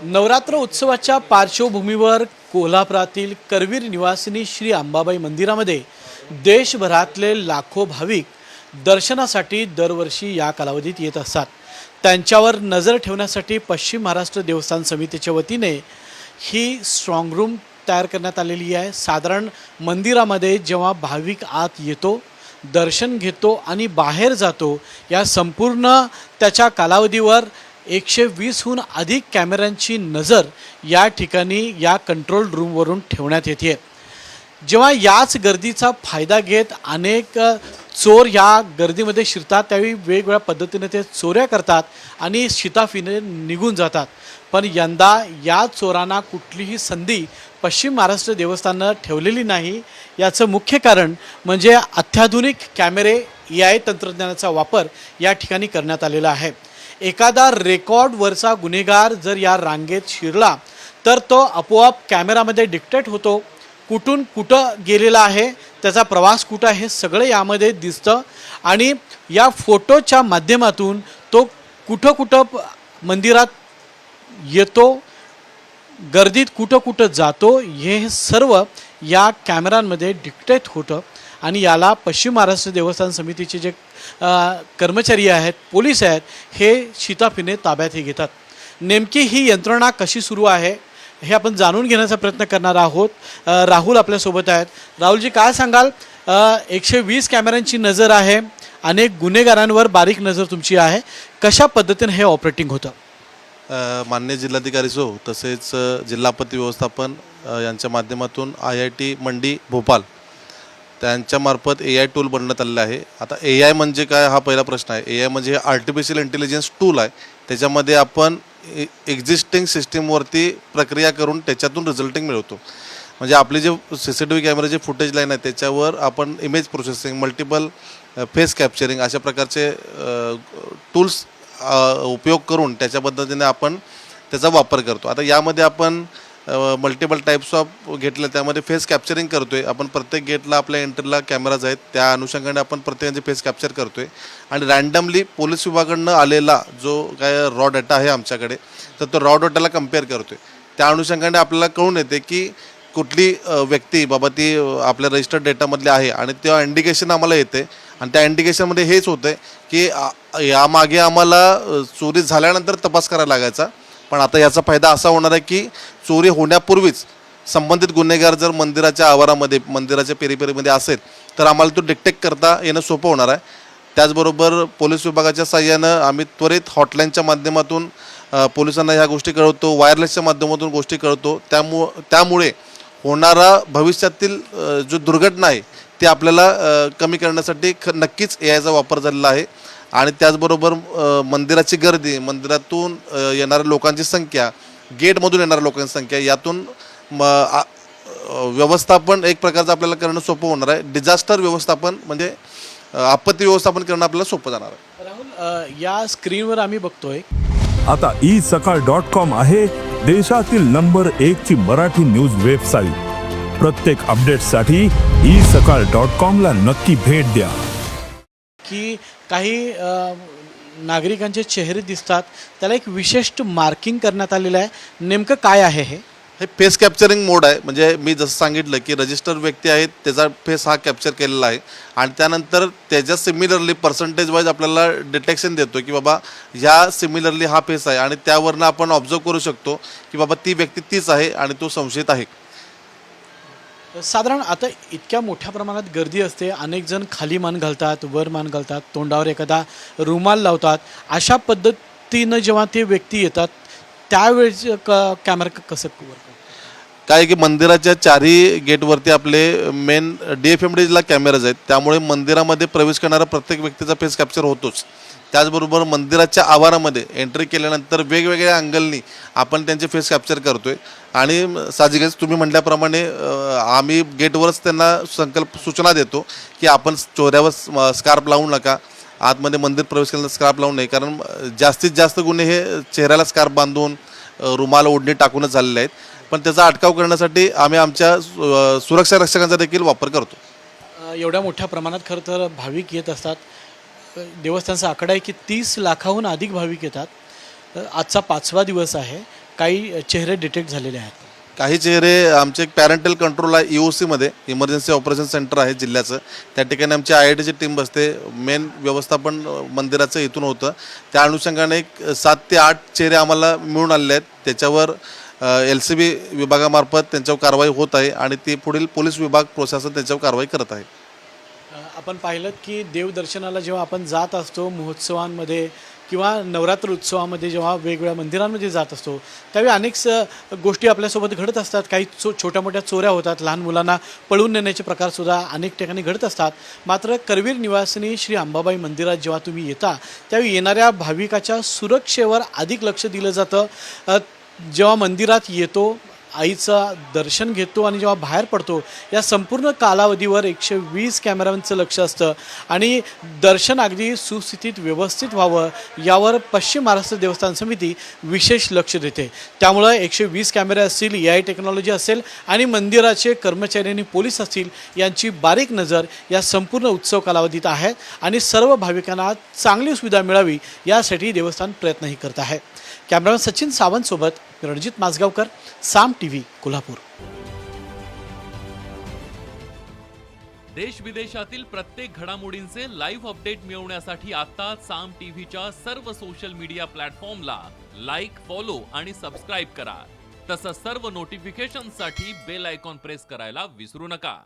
नवरात्र उत्सवाच्या पार्श्वभूमीवर कोल्हापुरातील करवीर निवासिनी श्री अंबाबाई मंदिरामध्ये देशभरातले लाखो भाविक दर्शनासाठी दरवर्षी या कालावधीत येत असतात। त्यांच्यावर नजर ठेवण्यासाठी पश्चिम महाराष्ट्र देवस्थान समितीच्या वतीने ही स्ट्रॉंग रूम तयार करण्यात आलेली आहे। साधारण मंदिरामध्ये जेव्हा भाविक आत येतो, दर्शन घेतो आणि बाहेर जातो, या संपूर्ण त्याच्या कालावधीवर 120हून अधिक कॅमेऱ्यांची नजर या ठिकाणी या कंट्रोल रूमवरून ठेवण्यात येते। जेव्हा याच गर्दीचा फायदा घेत अनेक चोर या गर्दीमध्ये शिरतात, त्यावेळी वेगवेगळ्या पद्धतीने ते चोऱ्या करतात आणि शिताफीने निघून जातात। पण यंदा या चोरांना कुठलीही संधी पश्चिम महाराष्ट्र देवस्थानानं ठेवलेली नाही। याचं मुख्य कारण म्हणजे अत्याधुनिक कॅमेरे AI तंत्रज्ञानाचा वापर या ठिकाणी करण्यात आलेला आहे। एखादा रेकॉर्डवरचा गुन्हेगार जर या रांगेत शिरला तर तो आपोआप कॅमेरामध्ये डिटेक्ट होतो, कुठून कुठं गेलेला आहे, त्याचा प्रवास कुठं आहे, हे सगळं यामध्ये दिसतं आणि या फोटोच्या माध्यमातून तो कुठं कुठं मंदिरात येतो, गर्दीत कुठं कुठं जातो, हे सर्व या कॅमेऱ्यांमध्ये डिटेक्ट होतं आणि याला पश्चिम महाराष्ट्र देवस्थान समितीचे जे कर्मचारी आहेत, पोलीस आहेत, हे शिताफीने ताब्यात घेतात। नेमकी ही यंत्रणा कशी सुरू आहे हे आपण जाणून घेण्याचा प्रयत्न करणार आहोत। राहुल आपल्यासोबत आहेत। राहुलजी, काय सांगाल? 120 कॅमेऱ्यांची नजर आहे, अनेक गुन्हेगारांवर बारीक नजर तुमची आहे, कशा पद्धतीने हे ऑपरेटिंग होतं? मान्य जिल्हाधिकारी तसेच जिल्हापती व्यवस्थापन यांच्या माध्यमातून IIT मंडी भोपाळ त्यांच्यामार्फत AI टूल बनवण्यात आलेला आहे। आता AI म्हणजे काय हा पहिला प्रश्न आहे। AI म्हणजे हे आर्टिफिशियल इंटेलिजन्स टूल आहे। त्याच्यामध्ये आपण एक्झिस्टिंग सिस्टीमवरती प्रक्रिया करून त्याच्यातून रिझल्टिंग मिळवतो। म्हणजे आपले जे CCTV कॅमेराचे फुटेज लाईन आहे त्याच्यावर आपण image processing, multiple face capturing अशा प्रकारचे टूल्स उपयोग करून त्याच्या पद्धतीने आपण त्याचा वापर करतो। आता यामध्ये आपण मल्टिपल टाईप्स ऑफ घेतले, त्यामध्ये फेस कॅप्चरिंग करतोय आपण। प्रत्येक गेटला आपल्या एंट्रीला कॅमेराज आहेत, त्या अनुषंगाने आपण प्रत्येकाचे फेस कॅप्चर करतोय आणि रँडमली पोलीस विभागाकडून आलेला जो काय रॉ डाटा आहे आमच्याकडे, तर तो रॉ डाटाला कम्पेअर करतोय। त्या अनुषंगाने आपल्याला कळून येते की कुठली व्यक्ती बाबा ती आपल्या रजिस्टर्ड डेटामधली आहे आणि त्या इंडिकेशन आम्हाला येते आणि त्या इंडिकेशनमध्ये हेच होतं की यामागे आम्हाला चोरी झाल्यानंतर तपास करायला लागायचा, पण आता याचा फायदा असा होणार आहे की चोरी होण्यापूर्वीच संबंधित गुन्हेगार जर मंदिराच्या आवारामध्ये, मंदिराच्या पेरीपेरीमध्ये असेल तर आम्हाला तो डिटेक्ट करता येणं सोपं होणार आहे। त्याचबरोबर पोलीस विभागाच्या साहाय्यानं आम्ही त्वरित हॉटलाईनच्या माध्यमातून पोलिसांना ह्या गोष्टी कळवतो, वायरलेसच्या माध्यमातून गोष्टी कळवतो। त्यामुळे होणारा भविष्यातील जो दुर्घटना आहे ती आपल्याला कमी करण्यासाठी नक्कीच AIचा वापर झालेला आहे। आणि त्याचबरोबर मंदिराची गर्दी, मंदिरातून येणाऱ्या लोकांची संख्या, गेटमधून येणाऱ्या लोकांची संख्या, यातून व्यवस्थापन एक प्रकारचं आपल्याला करणं सोपं होणार आहे। डिझास्टर व्यवस्थापन म्हणजे आपत्ती व्यवस्थापन करणं आपल्याला सोपं जाणार आहे। राहुल, या स्क्रीनवर आम्ही बघतोय आता isakal.com आहे देशातील नंबर 1 ची मराठी न्यूज वेबसाईट। प्रत्येक अपडेटसाठी isakal.com ला नक्की भेट द्या। की काही नागरिकांचे चेहरे दिसतात, त्याला एक विशिष्ट मार्किंग करण्यात आलेलं आहे, नेमकं काय आहे हे? हे फेस कॅप्चरिंग मोड आहे। म्हणजे मी जसं सांगितलं की रजिस्टर व्यक्ती आहेत त्याचा फेस हा कॅप्चर केलेला आहे आणि त्यानंतर त्याच्या सिमिलरली पर्सेंटेज वाईज आपल्याला डिटेक्शन देतो की बाबा ह्या सिमिलरली हा फेस आहे आणि त्यावरनं आपण ऑब्झर्व करू शकतो की बाबा ती व्यक्ती तीच आहे आणि तो संशयित आहे। साधारण आता इतक्या मोठ्या प्रमाणात गर्दी असते, अनेक जण खाली मान घालतात, वर मान घालतात, तोंडावर एखादा रुमाल लावतात, अशा पद्धतीनं जेव्हा ते व्यक्ती येतात त्यावेळेस कॅमेरा कसं काय की मंदिराच्या चारही गेटवरती आपले मेन DFMDला कॅमेराज आहेत, त्यामुळे मंदिरामध्ये प्रवेश करणारा प्रत्येक व्यक्तीचा फेस कॅप्चर होतोच। त्याचबरोबर मंदिराच्या आवारामध्ये एंट्री केल्यानंतर वेगवेगळ्या अँगलनी आपण त्यांचे फेस कॅप्चर करतोय आणि साहजिकच तुम्ही म्हटल्याप्रमाणे आम्ही गेटवरच त्यांना सूचना देतो की आपण चोऱ्यावर स्कार्फ लावू नका, आतमध्ये मंदिर प्रवेश केल्यानंतर स्कार्फ लावू नये, कारण जास्तीत जास्त गुन्हे हे चेहऱ्याला स्कार्फ बांधून रुमाल ओढणी टाकूनच झालेले आहेत। पण त्याचा अटकाव करण्यासाठी आम्ही आमच्या सुरक्षा रक्षकांचा देखील वापर करतो। एवढ्या मोठ्या प्रमाणात खरं तर भाविक येत असतात, देवस्थानचा आकडा आहे की 30 लाखाहून अधिक भाविक येतात। आजचा 5वा दिवस आहे, काही चेहरे डिटेक्ट झालेले आहेत. काही चेहरे आमचे एक पॅरेंटल कंट्रोल आहे EOCमध्ये, इमर्जन्सी ऑपरेशन सेंटर आहे जिल्ह्याचं. त्या ठिकाणी आमची IITची टीम बसते. मेन व्यवस्थापन मंदिराचं इथून होतं. त्या अनुषंगाने एक 7 ते 8 चेहरे आम्हाला मिळून आलेले आहेत. त्याच्यावर LCB विभागामार्फत त्यांच्यावर कारवाई होत आहे आणि ती पुढील पोलीस विभाग प्रशासन त्यांच्यावर कारवाई करत आहे. आपण पाहिलं की देवदर्शनाला जेव्हा आपण जात असतो महोत्सवांमध्ये किंवा नवरात्र उत्सवामध्ये जेव्हा वेगवेगळ्या मंदिरांमध्ये जात असतो त्यावेळी अनेक गोष्टी आपल्यासोबत घडत असतात. काही छोट्या मोठ्या चोऱ्या होतात, लहान मुलांना पळून नेण्याचे प्रकारसुद्धा अनेक ठिकाणी घडत असतात. मात्र करवीर निवासिनी श्री अंबाबाई मंदिरात जेव्हा तुम्ही येता त्यावेळी येणाऱ्या भाविकाच्या सुरक्षेवर अधिक लक्ष दिलं जातं. जेव्हा मंदिरात येतो, आईचं दर्शन घेतो आणि जेव्हा बाहेर पडतो या संपूर्ण कालावधीवर 120 कॅमेऱ्यांचं लक्ष असतं आणि दर्शन अगदी सुस्थितीत व्यवस्थित व्हावं यावर पश्चिम महाराष्ट्र देवस्थान समिती विशेष लक्ष देते. त्यामुळं 120 कॅमेरे असतील, AI टेक्नॉलॉजी असेल आणि मंदिराचे कर्मचारी आणि पोलीस असतील यांची बारीक नजर या संपूर्ण उत्सव कालावधीत आहे आणि सर्व भाविकांना चांगली सुविधा मिळावी यासाठी देवस्थान प्रयत्नही करत आहे. कॅमेरामॅन सचिन सावंतसोबत रणजित माजगावकर, साम TV, कोल्हापूर. देश विदेशातील प्रत्येक घडामोडींचे लाईव्ह अपडेट मिळवण्यासाठी आता साम टीव्हीच्या सर्व सोशल मीडिया प्लॅटफॉर्मला लाईक, फॉलो आणि सबस्क्राईब करा. तसंच सर्व नोटिफिकेशनसाठी बेल आयकॉन प्रेस करायला विसरू नका.